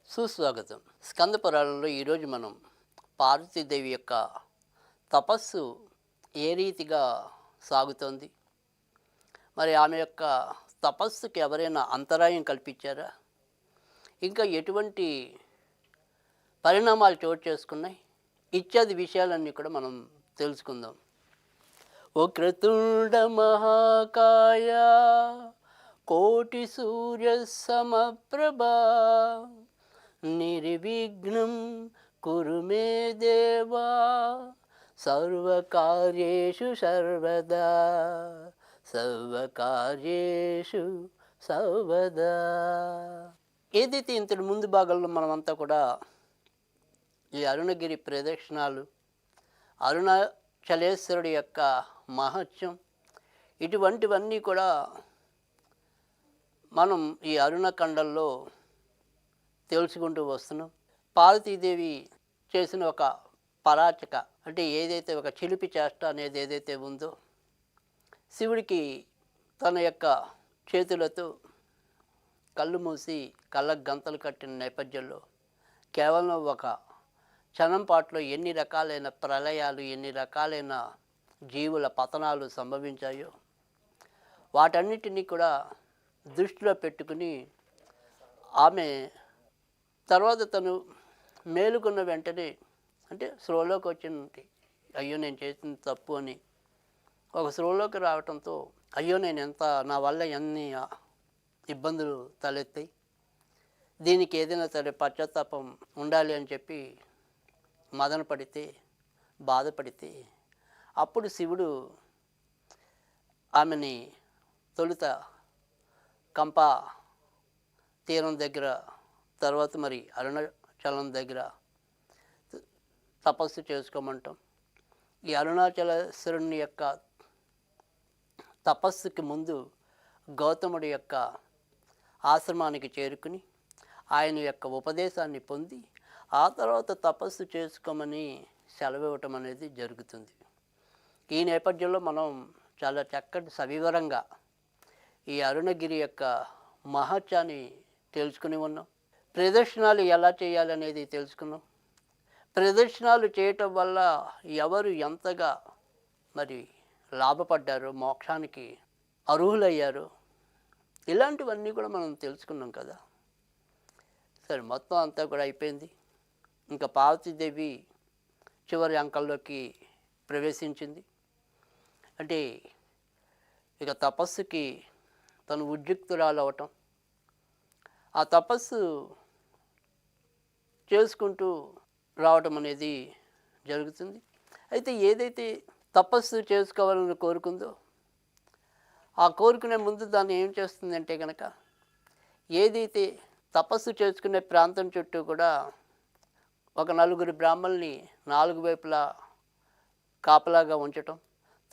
సుస్వాగతం. స్కంద పురాణంలో ఈరోజు మనం పార్వతీదేవి యొక్క తపస్సు ఏ రీతిగా సాగుతోంది, మరి ఆమె యొక్క తపస్సుకి ఎవరైనా అంతరాయం కల్పించారా, ఇంకా ఎటువంటి పరిణామాలు చోటు చేసుకున్నాయి ఇత్యాది విషయాలన్నీ కూడా మనం తెలుసుకుందాం. వక్రతుండ మహాకాయ కోటి సూర్య సమప్రభా నిర్విఘ్నం కురు మే దేవా సర్వకార్యేషు సర్వదా సర్వకార్యేషు సర్వదా. ఏదైతే ఇంతటి ముందు భాగంలో మనమంతా కూడా ఈ అరుణగిరి ప్రదక్షిణాలు, అరుణాచలేశ్వరుడి యొక్క మహత్యం, ఇటువంటివన్నీ కూడా మనం ఈ అరుణఖండంలో తెలుసుకుంటూ వస్తున్నాం. పార్వతీదేవి చేసిన ఒక పరాచక, అంటే ఏదైతే ఒక చిలిపి చేష్ట అనేది ఏదైతే ఉందో, శివుడికి తన యొక్క చేతులతో కళ్ళు మూసి కళ్ళకు గంతలు కట్టిన నేపథ్యంలో కేవలం ఒక క్షణం పాటులో ఎన్ని రకాలైన ప్రళయాలు, ఎన్ని రకాలైన జీవుల పతనాలు సంభవించాయో వాటన్నిటినీ కూడా దృష్టిలో పెట్టుకుని ఆమె తర్వాత తను మేలుకున్న వెంటనే, అంటే స్రోలోకి వచ్చింది, అయ్యో నేను చేసిన తప్పు అని ఒక స్రోలోకి రావడంతో, అయ్యో నేను నా వల్ల ఎన్ని ఇబ్బందులు తలెత్తాయి, దీనికి ఏదైనా సరే పశ్చాత్తాపం ఉండాలి అని చెప్పి మదన పడితే, బాధపడితే, అప్పుడు శివుడు ఆమెని తొలుత కంపా తీరం దగ్గర, తర్వాత మరి అరుణాచలం దగ్గర తపస్సు చేసుకోమంటాం. ఈ అరుణాచలేశ్వరుని యొక్క తపస్సుకి ముందు గౌతముడి యొక్క ఆశ్రమానికి చేరుకుని ఆయన యొక్క ఉపదేశాన్ని పొంది ఆ తర్వాత తపస్సు చేసుకోమని సెలవివ్వటం అనేది జరుగుతుంది. ఈ నేపథ్యంలో మనం చాలా చక్కటి సవివరంగా ఈ అరుణగిరి యొక్క మహత్యాన్ని తెలుసుకుని ఉన్నాం. ప్రదక్షిణాలు ఎలా చేయాలనేది తెలుసుకున్నాం. ప్రదక్షిణాలు చేయటం వల్ల ఎవరు ఎంతగా మరి లాభపడ్డారో, మోక్షానికి అర్హులయ్యారో, ఇలాంటివన్నీ కూడా మనం తెలుసుకున్నాం కదా. సరే, మొత్తం అంతా కూడా అయిపోయింది. ఇంకా పార్వతీదేవి చివరి అంకంలోకి ప్రవేశించింది. అంటే ఇక తపస్సుకి తను ఉద్యుక్తురాలు అవటం, ఆ తపస్సు చేసుకుంటూ రావటం అనేది జరుగుతుంది. అయితే ఏదైతే తపస్సు చేసుకోవాలని కోరుకుందో, ఆ కోరుకునే ముందు దాన్ని ఏం చేస్తుందంటే కనుక, ఏదైతే తపస్సు చేసుకునే ప్రాంతం చుట్టూ కూడా ఒక నలుగురు బ్రాహ్మణుల్ని నాలుగు వైపులా కాపలాగా ఉంచటం,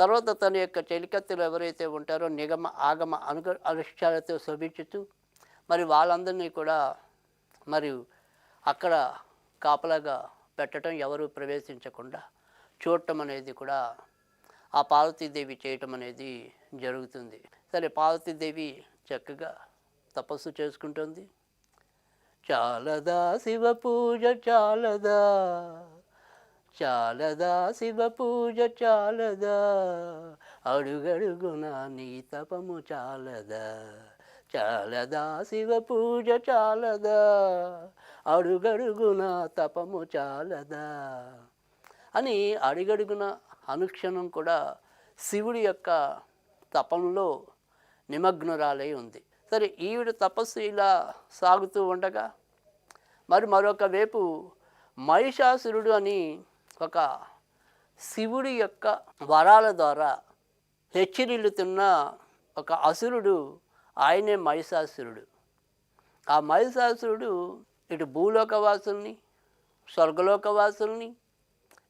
తర్వాత తన యొక్క చెలికత్తెలు ఎవరైతే ఉంటారో నిగమ ఆగమ అనుష్ఠాలతో శోభించుతూ మరి వాళ్ళందరినీ కూడా మరి అక్కడ కాపలాగా పెట్టడం, ఎవరు ప్రవేశించకుండా చూడటం అనేది కూడా ఆ పార్వతీదేవి చేయటం అనేది జరుగుతుంది. సరే, పార్వతీదేవి చక్కగా తపస్సు చేసుకుంటుంది. చాలదా శివ పూజ చాలదా, చాలదా శివ పూజ చాలదా, అడుగడుగునా నీ తపము చాలదా, చాలదా శివ పూజ చాలదా, అడుగడుగునా తపము చాలదా అని అడుగడుగున అనుక్షణం కూడా శివుడి యొక్క తపంలో నిమగ్నురాలై ఉంది. సరే, ఈవిడ తపస్సు ఇలా సాగుతూ ఉండగా మరి మరొక వైపు మహిషాసురుడు అని ఒక శివుడి యొక్క వరాల ద్వారా హెచ్చరిల్లుతున్న ఒక అసురుడు, ఆయనే మహిషాసురుడు. ఆ మహిషాసురుడు ఇటు భూలోకవాసుల్ని, స్వర్గలోకవాసుల్ని,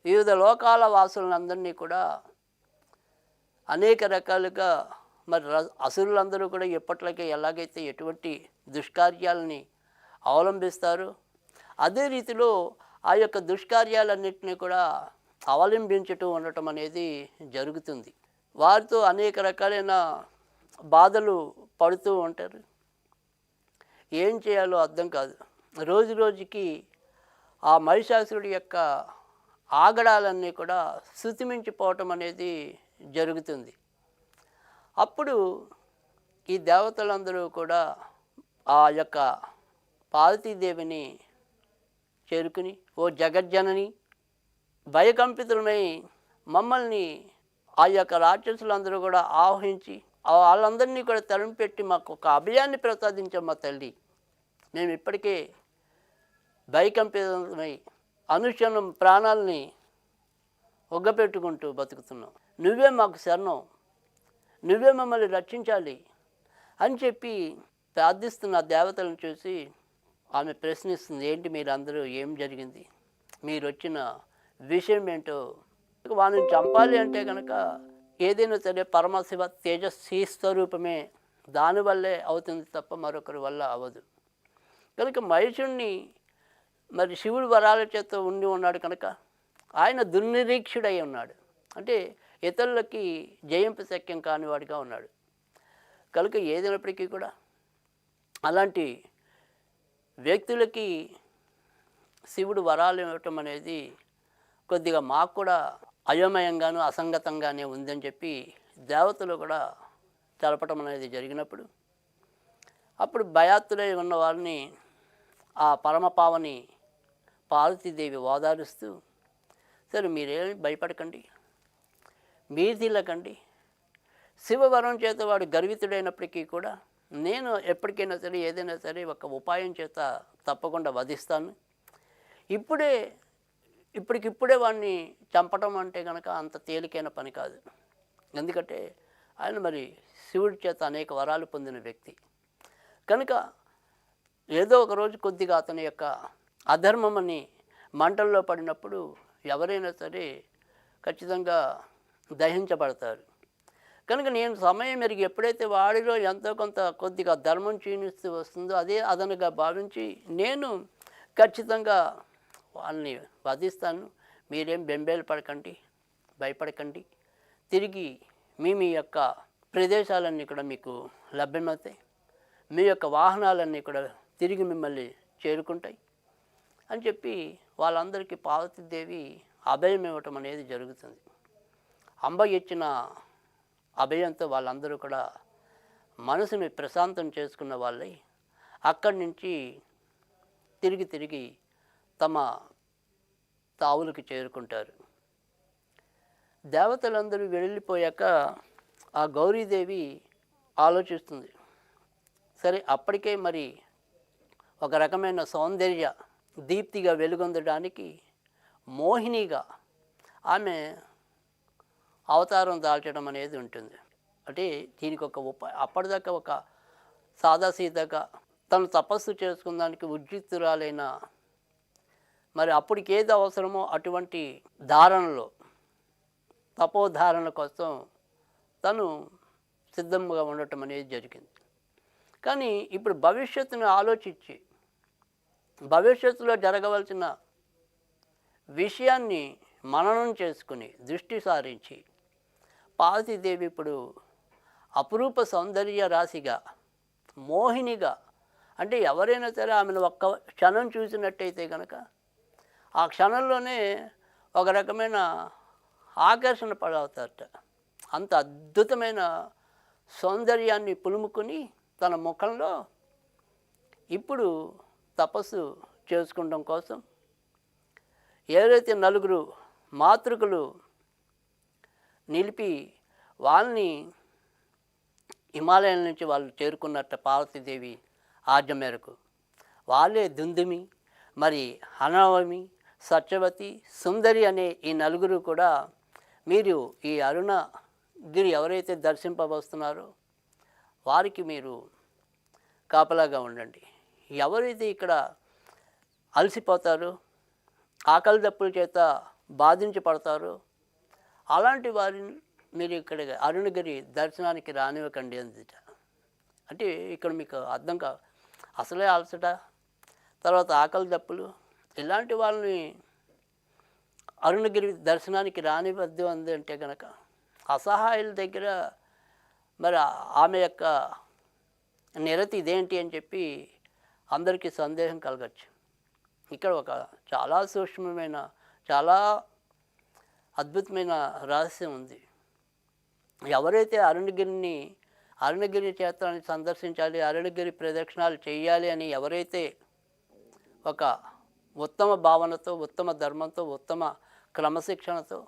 వివిధ లోకాల వాసులందరినీ కూడా అనేక రకాలుగా మరి అసురులందరూ కూడా ఎప్పట్లాగే ఎలాగైతే ఎటువంటి దుష్కార్యాలని అవలంబిస్తారో అదే రీతిలో ఆ యొక్క దుష్కార్యాలన్నింటినీ కూడా అవలంబించుతూ ఉండటం అనేది జరుగుతుంది. వారితో అనేక రకాలైన బాధలు పడుతూ ఉంటారు. ఏం చేయాలో అర్థం కాదు. రోజు రోజుకి ఆ మహిషాసురుడి యొక్క ఆగడాలన్నీ కూడా శృతిమించిపోవటం అనేది జరుగుతుంది. అప్పుడు ఈ దేవతలందరూ కూడా ఆ యొక్క పార్వతీదేవిని చేరుకుని, ఓ జగజ్జనని, భయకంపితులమై మమ్మల్ని ఆ యొక్క రాక్షసులందరూ కూడా ఆవహించి వాళ్ళందరినీ కూడా తరిమిపెట్టి మాకు ఒక అభయాన్ని ప్రసాదించమ్మా తల్లి. మేము ఇప్పటికే భయకంపితమై అనుక్షణం ప్రాణాలని ఒగ్గపెట్టుకుంటూ బతుకుతున్నాం. నువ్వే మాకు శరణం, నువ్వే మమ్మల్ని రక్షించాలి అని చెప్పి ప్రార్థిస్తున్న దేవతలను చూసి ఆమె ప్రశ్నిస్తుంది, ఏంటి మీరందరూ, ఏం జరిగింది, మీరు వచ్చిన విషయం ఏంటో. వాళ్ళని చంపాలి అంటే కనుక ఏదైనా సరే పరమశివ తేజస్వీ స్వరూపమే, దానివల్లే అవుతుంది తప్ప మరొకరి వల్ల అవ్వదు. కనుక మహిషుణ్ణి మరి శివుడు వరాల చేత ఉండి ఉన్నాడు కనుక ఆయన దుర్నిరీక్షుడై ఉన్నాడు. అంటే ఇతరులకి జయింపు శక్యం కానివాడిగా ఉన్నాడు. కనుక ఏదైనప్పటికీ కూడా అలాంటి వ్యక్తులకి శివుడు వరాలు ఇవ్వటం అనేది కొద్దిగా మాకు కూడా అయోమయంగాను అసంగతంగానే ఉందని చెప్పి దేవతలు కూడా తెలపటం అనేది జరిగినప్పుడు, అప్పుడు భయాత్తులై ఉన్న వారిని ఆ పరమపావని పార్వతీదేవి ఓదారుస్తూ, సరే మీరేమి భయపడకండి, మీదిల్లకండి, శివవరం చేత వాడు గర్వితుడైనప్పటికీ కూడా నేను ఎప్పటికైనా సరే ఏదైనా సరే ఒక ఉపాయం చేత తప్పకుండా వధిస్తాను. ఇప్పటికిప్పుడే వాడిని చంపటం అంటే కనుక అంత తేలికైన పని కాదు. ఎందుకంటే ఆయన మరి శివుడి చేత అనేక వరాలు పొందిన వ్యక్తి కనుక ఏదో ఒక రోజు కొద్దిగా అతని యొక్క అధర్మమని మంటల్లో పడినప్పుడు ఎవరైనా సరే ఖచ్చితంగా దహించబడతారు. కనుక నేను సమయం మెరుగు ఎప్పుడైతే వాడిలో ఎంతో కొంత కొద్దిగా ధర్మం క్షీణిస్తూ వస్తుందో అదే అదనుగా భావించి నేను ఖచ్చితంగా వాళ్ళని వధిస్తాను. మీరేం బెంబేలు పడకండి, భయపడకండి. తిరిగి మీ యొక్క ప్రదేశాలన్నీ కూడా మీకు లభ్యమవుతాయి, మీ యొక్క వాహనాలన్నీ కూడా తిరిగి మిమ్మల్ని చేరుకుంటాయి అని చెప్పి వాళ్ళందరికీ పార్వతీదేవి అభయం ఇవ్వటం అనేది జరుగుతుంది. అంబ ఇచ్చిన అభయంతో వాళ్ళందరూ కూడా మనసుని ప్రశాంతం చేసుకున్న వాళ్ళై అక్కడి నుంచి తిరిగి తమ తావులకు చేరుకుంటారు. దేవతలందరూ వెళ్ళిపోయాక ఆ గౌరీదేవి ఆలోచిస్తుంది, సరే అప్పటికే మరి ఒక రకమైన సౌందర్య దీప్తిగా వెలుగొందడానికి మోహినిగా ఆమె అవతారం దాల్చడం అనేది ఉంటుంది. అంటే దీనికి ఒక అప్పటిదాకా ఒక సాదాసీదాగా తను తపస్సు చేసుకున్నానికి ఉద్యుక్తురాలైన, మరి అప్పటికి ఏది అవసరమో అటువంటి ధారణలో తపోధారణ కోసం తను సిద్ధంగా ఉండటం అనేది జరిగింది. కానీ ఇప్పుడు భవిష్యత్తును ఆలోచించి భవిష్యత్తులో జరగవలసిన విషయాన్ని మననం చేసుకుని దృష్టి సారించి పార్వతీదేవి ఇప్పుడు అపురూప సౌందర్య రాశిగా మోహినిగా, అంటే ఎవరైనా సరే ఆమెను ఒక్క క్షణం చూసినట్టయితే కనుక ఆ క్షణంలోనే ఒక రకమైన ఆకర్షణ పడవుతారట. అంత అద్భుతమైన సౌందర్యాన్ని పులుముకొని తన ముఖంలో ఇప్పుడు తపస్సు చేసుకోవడం కోసం ఏదైతే నలుగురు మాతృకులు నిలిపి వాళ్ళని హిమాలయాల నుంచి వాళ్ళు చేరుకున్నట్ట పార్వతీదేవి ఆజ్ఞ మేరకు వాళ్ళే దుందుమి, మరి అనవమి, సత్యవతి, సుందరి అనే ఈ నలుగురు కూడా మీరు ఈ అరుణగిరి ఎవరైతే దర్శింపవస్తున్నారో వారికి మీరు కాపలాగా ఉండండి. ఎవరైతే ఇక్కడ అలసిపోతారో, ఆకలి దప్పుల చేత బాధించబడతారో అలాంటి వారిని మీరు ఇక్కడ అరుణగిరి దర్శనానికి రానివ్వకండి అందుట. అంటే ఇక్కడ మీకు అర్థం అసలే అలసట, తర్వాత ఆకలి దప్పులు, ఇలాంటి వాళ్ళని అరుణగిరి దర్శనానికి రానివద్దు అంది అంటే కనుక అసహాయుల దగ్గర మరి ఆమె యొక్క నిరతి ఇదేంటి అని చెప్పి అందరికీ సందేహం కలగచ్చు. ఇక్కడ ఒక చాలా సూక్ష్మమైన, చాలా అద్భుతమైన రహస్యం ఉంది. ఎవరైతే అరుణగిరి క్షేత్రాన్ని సందర్శించాలి, అరుణగిరి ప్రదక్షిణాలు చేయాలి అని ఎవరైతే ఒక ఉత్తమ భావనతో, ఉత్తమ ధర్మంతో, ఉత్తమ క్రమశిక్షణతో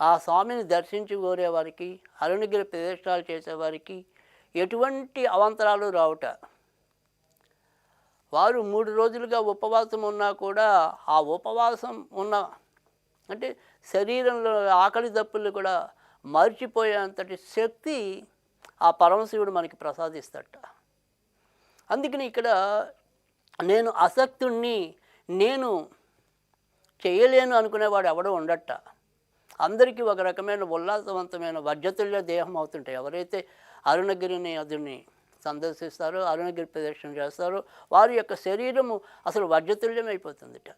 ఆ స్వామిని దర్శించి కోరేవారికి, అరుణగిరి ప్రదక్షిణాలు చేసేవారికి ఎటువంటి అవాంతరాలు రావుట. వారు 3 రోజులుగా ఉపవాసం ఉన్నా కూడా ఆ ఉపవాసం ఉన్న అంటే శరీరంలో ఆకలి దప్పులు కూడా మర్చిపోయేంతటి శక్తి ఆ పరమశివుడు మనకి ప్రసాదిస్తాడట. అందుకని ఇక్కడ నేను అసక్తుణ్ణి, నేను చేయలేను అనుకునేవాడు ఎవడో ఉండట. అందరికీ ఒక రకమైన ఉల్లాసవంతమైన వజ్రతుల్య దేహం అవుతుంటాయి. ఎవరైతే అరుణగిరిని అదుని సందర్శిస్తారో, అరుణగిరి ప్రదక్షిణ చేస్తారో వారి యొక్క శరీరము అసలు వజ్రతుల్యం అయిపోతుందిట.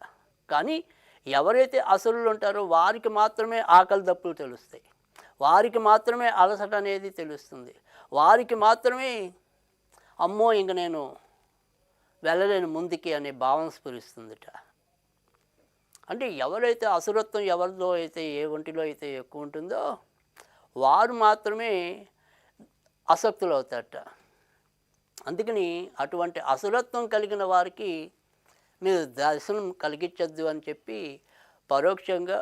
కానీ ఎవరైతే అసురులు ఉంటారో వారికి మాత్రమే ఆకలి దప్పులు తెలుస్తాయి, వారికి మాత్రమే అలసట అనేది తెలుస్తుంది, వారికి మాత్రమే అమ్మో ఇంక నేను వెళ్ళలేను ముందుకి అనే భావం స్ఫురిస్తుందిట. అంటే ఎవరైతే అసురత్వం ఎవరిలో అయితే, ఏ ఒంటిలో అయితే ఎక్కువ ఉంటుందో వారు మాత్రమే అసక్తులు అవుతారట. అందుకని అటువంటి అసురత్వం కలిగిన వారికి మీరు దర్శనం కలిగించద్దు అని చెప్పి పరోక్షంగా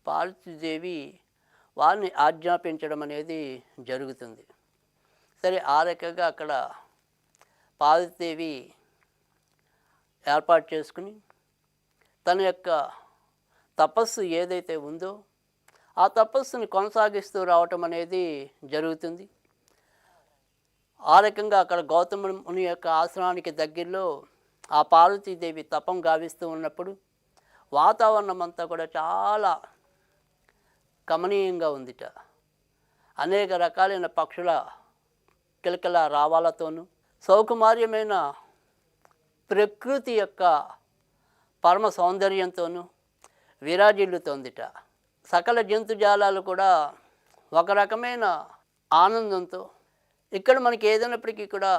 పార్వతీదేవి వారిని ఆజ్ఞాపించడం అనేది జరుగుతుంది. సరే, ఆ రకంగా అక్కడ పార్వతీదేవి ఏర్పాటు చేసుకుని తన యొక్క తపస్సు ఏదైతే ఉందో ఆ తపస్సుని కొనసాగిస్తూ రావటం అనేది జరుగుతుంది. ఆ రకంగా అక్కడ గౌతమ ముని యొక్క ఆశ్రమానికి దగ్గరలో ఆ పార్వతీదేవి తపం గావిస్తూ ఉన్నప్పుడు వాతావరణం అంతా కూడా చాలా కమనీయంగా ఉందిట. అనేక రకాలైన పక్షుల కిలకిల రావాలతోనూ, సౌకుమార్యమైన ప్రకృతి యొక్క పరమ సౌందర్యంతోనూ విరాజిల్లుతోందిట. సకల జంతుజాలాలు కూడా ఒక రకమైన ఆనందంతో, ఇక్కడ మనకి ఏదైనప్పటికీ కూడా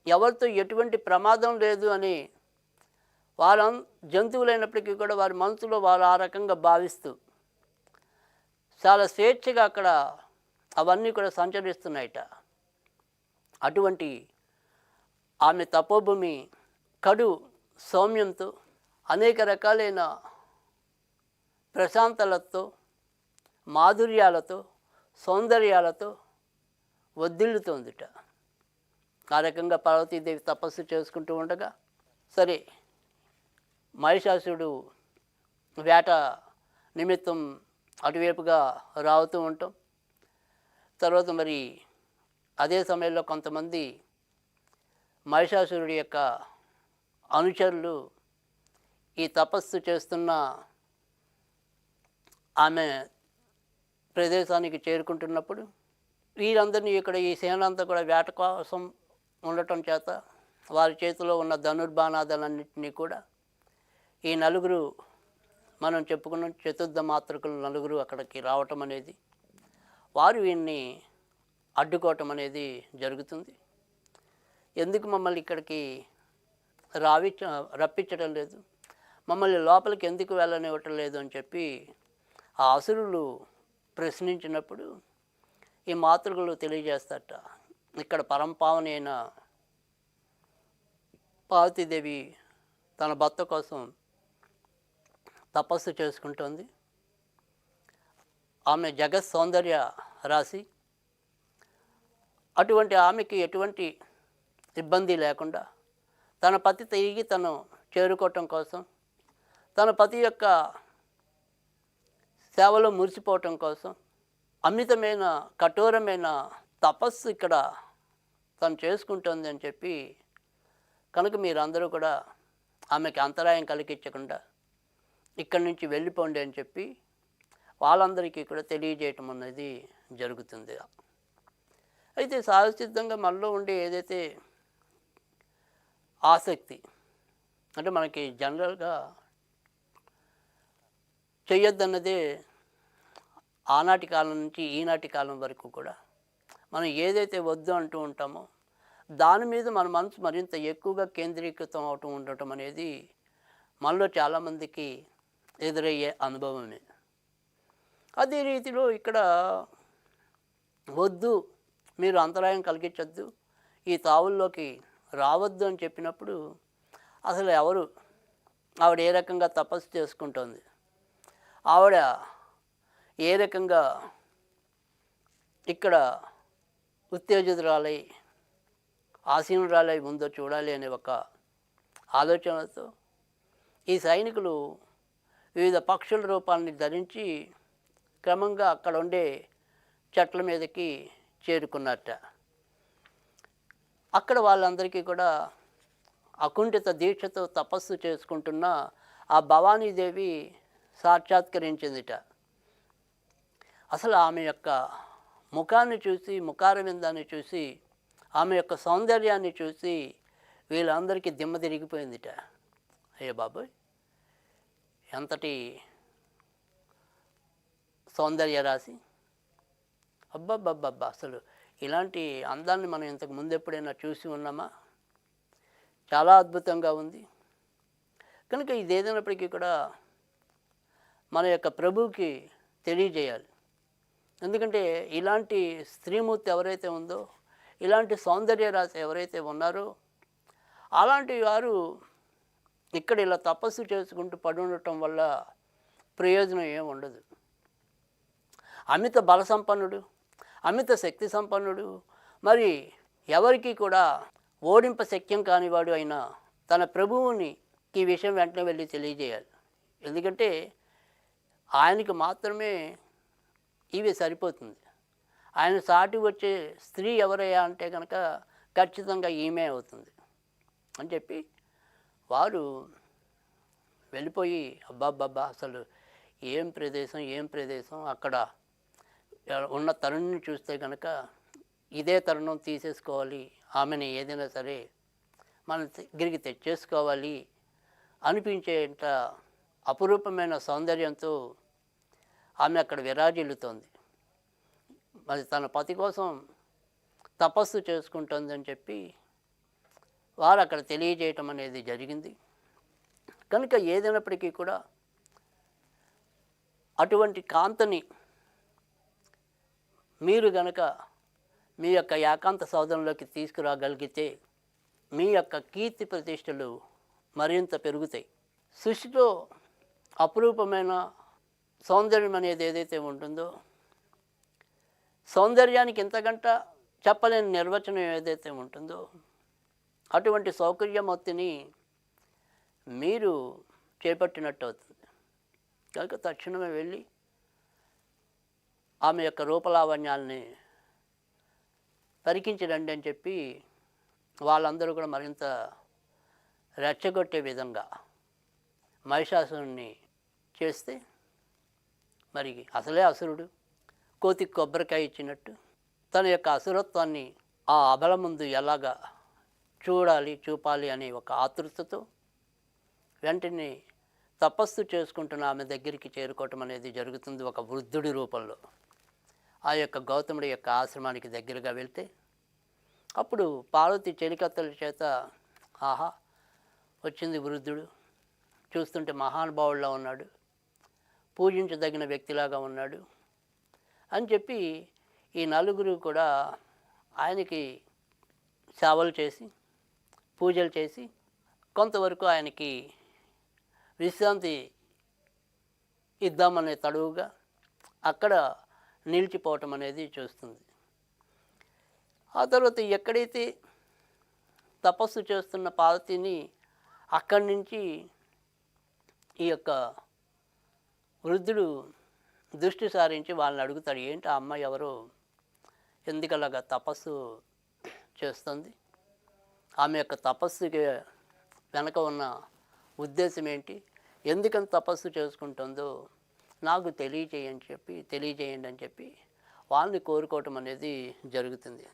ఎవరితో ఎటువంటి ప్రమాదం లేదు అని వారు జంతువులైనప్పటికీ కూడా వారి మనసులో వారు ఆ రకంగా భావిస్తూ చాలా స్వేచ్ఛగా అక్కడ అవన్నీ కూడా సంచరిస్తున్నాయిట. అటువంటి ఆమె తపోభూమి కడు సౌమ్యంతో, అనేక రకాలైన ప్రశాంతలతో, మాధుర్యాలతో, సౌందర్యాలతో వర్ధిల్లుతోందిట. ఆ రకంగా పార్వతీదేవి తపస్సు చేసుకుంటూ ఉండగా, సరే మహిషాసుడు వేట నిమిత్తం అటువైపుగా రావుతూ ఉంటాం. తర్వాత మరి అదే సమయంలో కొంతమంది మహిషాసురుడి యొక్క అనుచరులు ఈ తపస్సు చేస్తున్న ఆమె ప్రదేశానికి చేరుకుంటున్నప్పుడు వీరందరినీ ఇక్కడ ఈ సేనంతా కూడా వేట కోసం ఉండటం చేత వారి చేతిలో ఉన్న ధనుర్బాణాదులన్నింటినీ కూడా ఈ నలుగురు, మనం చెప్పుకున్న చతుర్థ మాతృకులు నలుగురు అక్కడికి రావటం అనేది, వారు వీరిని అడ్డుకోవటం అనేది జరుగుతుంది. ఎందుకు మమ్మల్ని ఇక్కడికి రప్పించడం లేదు, మమ్మల్ని లోపలికి ఎందుకు వెళ్ళనివ్వటం లేదు అని చెప్పి ఆ అసురులు ప్రశ్నించినప్పుడు ఈ మాతృకులు తెలియజేస్తారట, ఇక్కడ పరంపావని అయిన పార్వతీదేవి తన భర్త కోసం తపస్సు చేసుకుంటోంది. ఆమె జగత్ సౌందర్య రాశి. అటువంటి ఆమెకి ఎటువంటి ఇబ్బంది లేకుండా తన పతి తిరిగి తను చేరుకోవటం కోసం, తన పతి యొక్క సేవలో మురిసిపోవటం కోసం అమితమైన కఠోరమైన తపస్సు ఇక్కడ తను చేసుకుంటుంది అని చెప్పి, కనుక మీరందరూ కూడా ఆమెకి అంతరాయం కలిగించకుండా ఇక్కడి నుంచి వెళ్ళిపోండి అని చెప్పి వాళ్ళందరికీ కూడా తెలియజేయటం అనేది జరుగుతుంది. అయితే సహజసిద్ధంగా మనలో ఉండే ఏదైతే ఆసక్తి అంటే మనకి జనరల్గా చెయ్యొద్దన్నదే ఆనాటి కాలం నుంచి ఈనాటి కాలం వరకు కూడా మనం ఏదైతే వద్దు అంటూ ఉంటామో దాని మీద మన మనసు మరింత ఎక్కువగా కేంద్రీకృతం అవటం ఉండటం అనేది మనలో చాలామందికి ఎదురయ్యే అనుభవమే. అదే రీతిలో ఇక్కడ వద్దు, మీరు అంతరాయం కలిగించొద్దు, ఈ తావుల్లోకి రావద్దు అని చెప్పినప్పుడు అసలు ఆవిడ ఏ రకంగా తపస్సు చేసుకుంటోంది, ఆవిడ ఏ రకంగా ఇక్కడ ఉత్తేజితురాలై ఆసీనురాలై ఉందో చూడాలి అనే ఒక ఆలోచనతో ఈ సైనికులు వివిధ పక్షుల రూపాన్ని ధరించి క్రమంగా అక్కడ ఉండే చెట్ల మీదకి చేరుకున్నట్ట. అక్కడ వాళ్ళందరికీ కూడా అకుంఠిత దీక్షతో తపస్సు చేసుకుంటున్న ఆ భవానీదేవి సాక్షాత్కరించిందిట. అసలు ఆమె యొక్క ముఖాన్ని చూసి, ముఖారవిందాన్ని చూసి, ఆమె యొక్క సౌందర్యాన్ని చూసి వీళ్ళందరికీ దిమ్మ తిరిగిపోయిందిట. అయ్యో బాబోయ్, ఎంతటి సౌందర్య రాశి! అబ్బబ్బబ్బబ్బా, అసలు ఇలాంటి అందాన్ని మనం ఇంతకు ముందు ఎప్పుడైనా చూసి ఉన్నామా? చాలా అద్భుతంగా ఉంది. కనుక ఇది ఏదైనప్పటికీ కూడా మన యొక్క ప్రభువుకి తెలియజేయాలి. ఎందుకంటే ఇలాంటి స్త్రీమూర్తి ఎవరైతే ఉందో, ఇలాంటి సౌందర్య రాశి ఎవరైతే ఉన్నారో, అలాంటి వారు ఇక్కడ ఇలా తపస్సు చేసుకుంటూ పడి ఉండటం వల్ల ప్రయోజనం ఏమి ఉండదు. అమిత బల సంపన్నుడు, అమిత శక్తి సంపన్నుడు, మరి ఎవరికి కూడా ఓడింప శక్యం కానివాడు అయిన తన ప్రభువుని ఈ విషయం వెంటనే వెళ్ళి తెలియజేయాలి. ఎందుకంటే ఆయనకి మాత్రమే ఇవి సరిపోతుంది. ఆయన సాటి వచ్చే స్త్రీ ఎవరయ్యా అంటే కనుక ఖచ్చితంగా ఈమె అవుతుంది అని చెప్పి వారు వెళ్ళిపోయి, అబ్బాబ్బా, అసలు ఏం ప్రదేశం, అక్కడ ఉన్న తరుణ్ణి చూస్తే కనుక ఇదే తరుణం తీసేసుకోవాలి, ఆమెని ఏదైనా సరే మన దగ్గరికి తెచ్చేసుకోవాలి అనిపించేంత అపురూపమైన సౌందర్యంతో ఆమె అక్కడ విరాజిల్లుతోంది. మరి తన పతి కోసం తపస్సు చేసుకుంటుందని చెప్పి వారు అక్కడ తెలియజేయటం అనేది జరిగింది. కనుక ఏదైనప్పటికీ కూడా అటువంటి కాంతని మీరు గనక మీ యొక్క ఏకాంత సౌధంలోకి తీసుకురాగలిగితే మీ యొక్క కీర్తి ప్రతిష్టలు మరింత పెరుగుతాయి. సృష్టిలో అపురూపమైన సౌందర్యం అనేది ఏదైతే ఉంటుందో, సౌందర్యానికి ఇంతకంట చెప్పలేని నిర్వచనం ఏదైతే ఉంటుందో, అటువంటి సౌకర్యమూర్తిని మీరు చేపట్టినట్టు అవుతుంది. కనుక తక్షణమే వెళ్ళి ఆమె యొక్క రూపలావణ్యాల్ని పరికించడండి అని చెప్పి వాళ్ళందరూ కూడా మరింత రెచ్చగొట్టే విధంగా మహిషాసురుణ్ణి చేస్తే, మరి అసలే అసురుడు కోతికి కొబ్బరికాయ ఇచ్చినట్టు తన యొక్క అసురత్వాన్ని ఆ అబల ముందు ఎలాగా చూపాలి అనే ఒక ఆతృతతో వెంటనే తపస్సు చేసుకుంటున్న ఆమె దగ్గరికి చేరుకోవటం అనేది జరుగుతుంది. ఒక వృద్ధుడి రూపంలో ఆ యొక్క గౌతముడి యొక్క ఆశ్రమానికి దగ్గరగా వెళ్తే అప్పుడు పార్వతి చెలికత్తెల చేత, ఆహా వచ్చింది వృద్ధుడు, చూస్తుంటే మహానుభావుడిలా ఉన్నాడు, పూజించదగిన వ్యక్తిలాగా ఉన్నాడు అని చెప్పి ఈ నలుగురు కూడా ఆయనకి సేవలు చేసి పూజలు చేసి కొంతవరకు ఆయనకి విశ్రాంతి ఇద్దామనే తడువుగా అక్కడ నిలిచిపోవటం అనేది చూస్తుంది. ఆ తర్వాత ఎక్కడైతే తపస్సు చేస్తున్న పార్వతిని అక్కడి నుంచి ఈ యొక్క వృద్ధుడు దృష్టి సారించి వాళ్ళని అడుగుతాడు, ఏంటి ఆ అమ్మాయి ఎవరు, ఎందుకలాగా తపస్సు చేస్తుంది, ఆమె యొక్క తపస్సుకి వెనక ఉన్న ఉద్దేశం ఏంటి, ఎందుకని తపస్సు చేసుకుంటుందో నాకు తెలియజేయండి అని చెప్పి వాళ్ళని కోరుకోవటం అనేది జరుగుతుంది.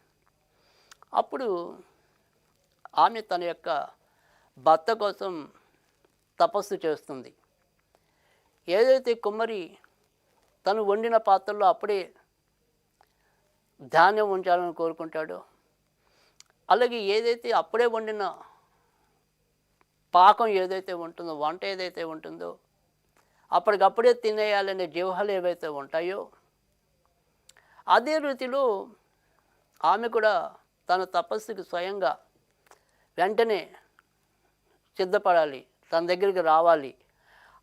అప్పుడు ఆమె తన యొక్క భర్త కోసం తపస్సు చేస్తుంది. ఏదైతే కుమ్మరి తను వండిన పాత్రలో అప్పుడే ధాన్యం ఉంచాలని కోరుకుంటాడో, అలాగే ఏదైతే అప్పుడే వండిన పాకం ఏదైతే ఉంటుందో, వంట ఏదైతే ఉంటుందో, అప్పటికప్పుడే తినేయాలనే జిహ్వలు ఏవైతే ఉంటాయో, అదే రీతిలో ఆమె కూడా తన తపస్సుకి స్వయంగా వెంటనే సిద్ధపడాలి, తన దగ్గరికి రావాలి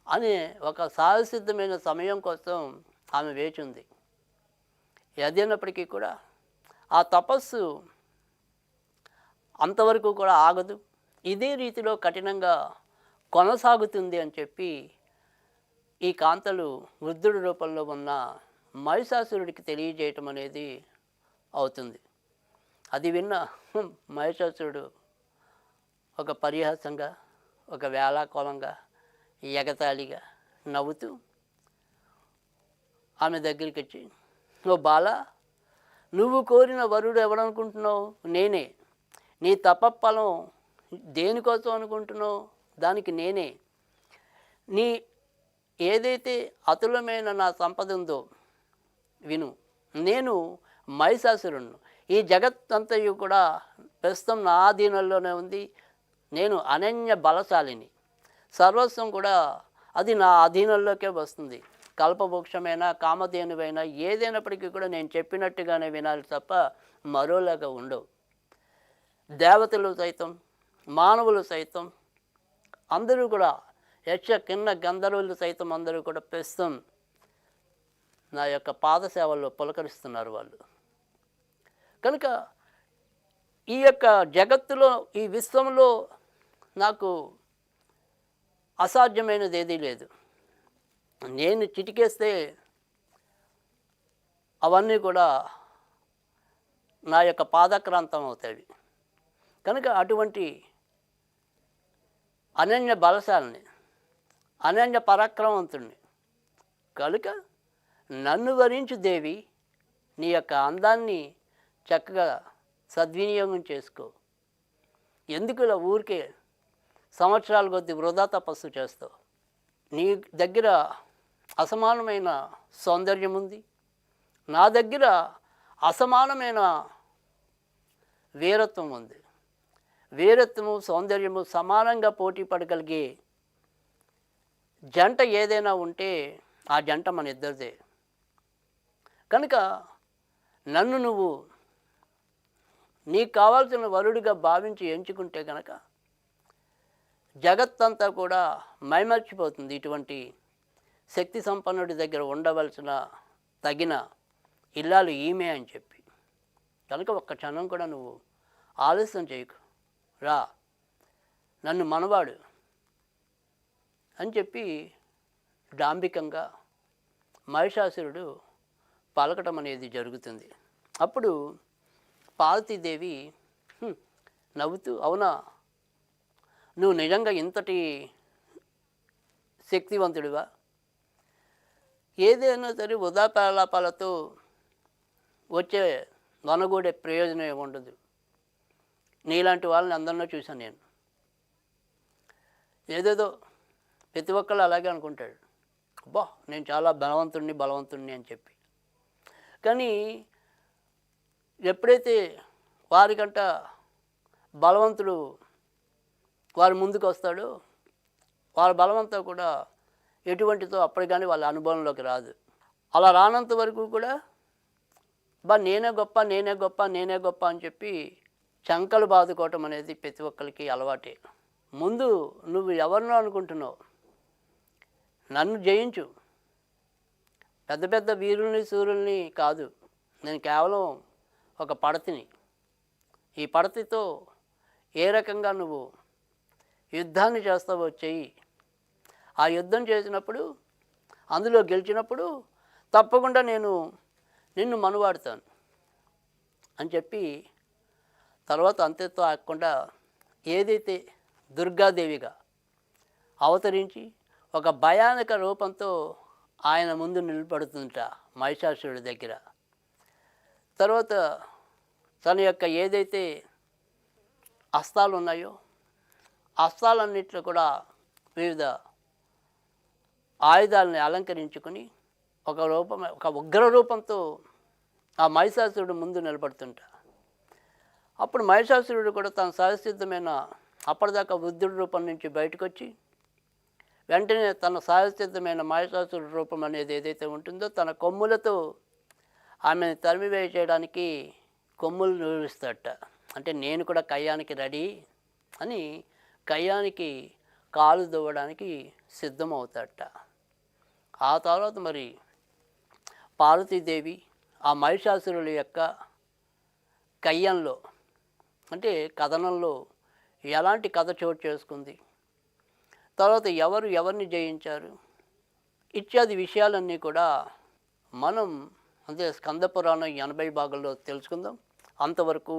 అనే ఒక సహజసిద్ధమైన సమయం కోసం ఆమె వేచింది. ఏదైనప్పటికీ కూడా ఆ తపస్సు అంతవరకు కూడా ఆగదు, ఇదే రీతిలో కఠినంగా కొనసాగుతుంది అని చెప్పి ఈ కాంతలు వృద్ధుడి రూపంలో ఉన్న మహిషాసురుడికి తెలియజేయటం అనేది అవుతుంది. అది విన్న మహిషాసురుడు ఒక పరిహాసంగా, ఒక వేళాకోళంగా, ఎగతాళిగా నవ్వుతూ ఆమె దగ్గరికి వచ్చి, ఓ బాల, నువ్వు కోరిన వరుడు ఎవడనుకుంటున్నావు? నేనే. నీ తపఫలం దేనికోసం అనుకుంటున్నావు? దానికి నేనే. నీ ఏదైతే అతులమైన నా సంపద ఉందో విను. నేను మహిషాసురుణ్ణి. ఈ జగత్తంతయు కూడా ప్రస్తుతం నా ఆధీనంలోనే ఉంది. నేను అనన్య బలశాలిని. సర్వస్వం కూడా అది నా అధీనంలోకే వస్తుంది. కల్పవృక్షమైనా, కామధేనువైనా ఏదైనప్పటికీ కూడా నేను చెప్పినట్టుగానే వినాలి తప్ప మరోలాగా ఉండవు. దేవతలు సైతం, మానవులు సైతం అందరూ కూడా, యక్ష కిన్న గంధర్వులు సైతం అందరూ కూడా ప్రస్తుతం నా యొక్క పాదసేవల్లో పులకరిస్తున్నారు వాళ్ళు. కనుక ఈ యొక్క జగత్తులో, ఈ విశ్వంలో నాకు అసాధ్యమైనది ఏదీ లేదు. నేను చిటికేస్తే అవన్నీ కూడా నా యొక్క పాదక్రాంతం అవుతాయి. కనుక అటువంటి అనన్య బలశాలిని, అనన్య పరాక్రమవంతుణ్ణి. కనుక నన్ను వరించు దేవి, నీ యొక్క అందాన్ని చక్కగా సద్వినియోగం చేసుకో. ఎందుకు ఇలా ఊరికే సంవత్సరాల కొద్దీ వృధా తపస్సు చేస్తావు? నీ దగ్గర అసమానమైన సౌందర్యం ఉంది, నా దగ్గర అసమానమైన వీరత్వం ఉంది. వీరత్వము, సౌందర్యము సమానంగా పోటీ పడగలిగే జంట ఏదైనా ఉంటే ఆ జంట మన ఇద్దరిదే. కనుక నన్ను నువ్వు నీకు కావాల్సిన వరుడిగా భావించి ఎంచుకుంటే కనుక జగత్తంతా కూడా మైమర్చిపోతుంది. ఇటువంటి శక్తి సంపన్నుడి దగ్గర ఉండవలసిన తగిన ఇల్లాలు ఈమె అని చెప్పి. కనుక ఒక్క క్షణం కూడా నువ్వు ఆలస్యం చేయకు, రా, నన్ను మనవాడు అని చెప్పి డాంబికంగా మహిషాసురుడు పలకటం అనేది జరుగుతుంది. అప్పుడు పార్వతీదేవి నవ్వుతూ, అవునా, నువ్వు నిజంగా ఇంతటి శక్తివంతుడివా? ఏదైనా సరే వృధా ప్రలాపాలతో వచ్చే వనగూడే ప్రయోజనం ఏమి ఉండదు. నీలాంటి వాళ్ళని అందరినో చూశాను నేను. ఏదేదో ప్రతి ఒక్కళ్ళు అలాగే అనుకుంటాడు, అబ్బా నేను చాలా బలవంతుణ్ణి అని చెప్పి. కానీ ఎప్పుడైతే వారికంట బలవంతుడు వారి ముందుకు వస్తాడో, వాళ్ళ బలమంతా కూడా ఎటువంటితో అప్పటి కానీ వాళ్ళ అనుభవంలోకి రాదు. అలా రానంత వరకు కూడా నేనే గొప్ప అని చెప్పి చంకలు బాదుకోవటం అనేది ప్రతి ఒక్కరికి అలవాటే. ముందు నువ్వు ఎవరినో అనుకుంటున్నావు, నన్ను జయించు. పెద్ద పెద్ద వీరుల్ని సూర్యుల్ని కాదు, నేను కేవలం ఒక పడతిని. ఈ పడతితో ఏ రకంగా నువ్వు యుద్ధాన్ని చేస్తావో చెయ్యి. ఆ యుద్ధం చేసినప్పుడు, అందులో గెలిచినప్పుడు తప్పకుండా నేను నిన్ను మనువాడుతాను అని చెప్పి తర్వాత అంతేతో ఆగకుండా ఏదైతే దుర్గాదేవిగా అవతరించి ఒక భయానక రూపంతో ఆయన ముందు నిలబడుతుంట మహిషాసురుడి దగ్గర. తర్వాత తన యొక్క ఏదైతే అస్త్రాలు ఉన్నాయో అస్త్రాలన్నింటిలో కూడా వివిధ ఆయుధాలని అలంకరించుకొని ఒక ఉగ్ర రూపంతో ఆ మహిషాసురుడు ముందు నిలబడుతుంట. అప్పుడు మహిషాసురుడు కూడా తన సహజసిద్ధమైన అప్పటిదాకా వృద్ధుడి రూపం నుంచి బయటకు వచ్చి వెంటనే తన సహజసిద్ధమైన మహిషాసురుడి రూపం అనేది ఏదైతే ఉంటుందో తన కొమ్ములతో ఆమెను తరిమివేయ చేయడానికి కొమ్ములు నూరిస్తాడట. అంటే నేను కూడా కయ్యానికి రెడీ అని కయ్యానికి కాలు దువ్వడానికి సిద్ధమవుతాడట. ఆ తర్వాత మరి పార్వతీదేవి ఆ మహిషాసురుల యొక్క కయ్యంలో అంటే కథనంలో ఎలాంటి కథ చోటు చేసుకుంది, తర్వాత ఎవరు ఎవరిని జయించారు ఇత్యాది విషయాలన్నీ కూడా మనం అంటే స్కంద పురాణం 80 భాగంలో తెలుసుకుందాం. అంతవరకు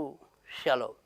సెలవు.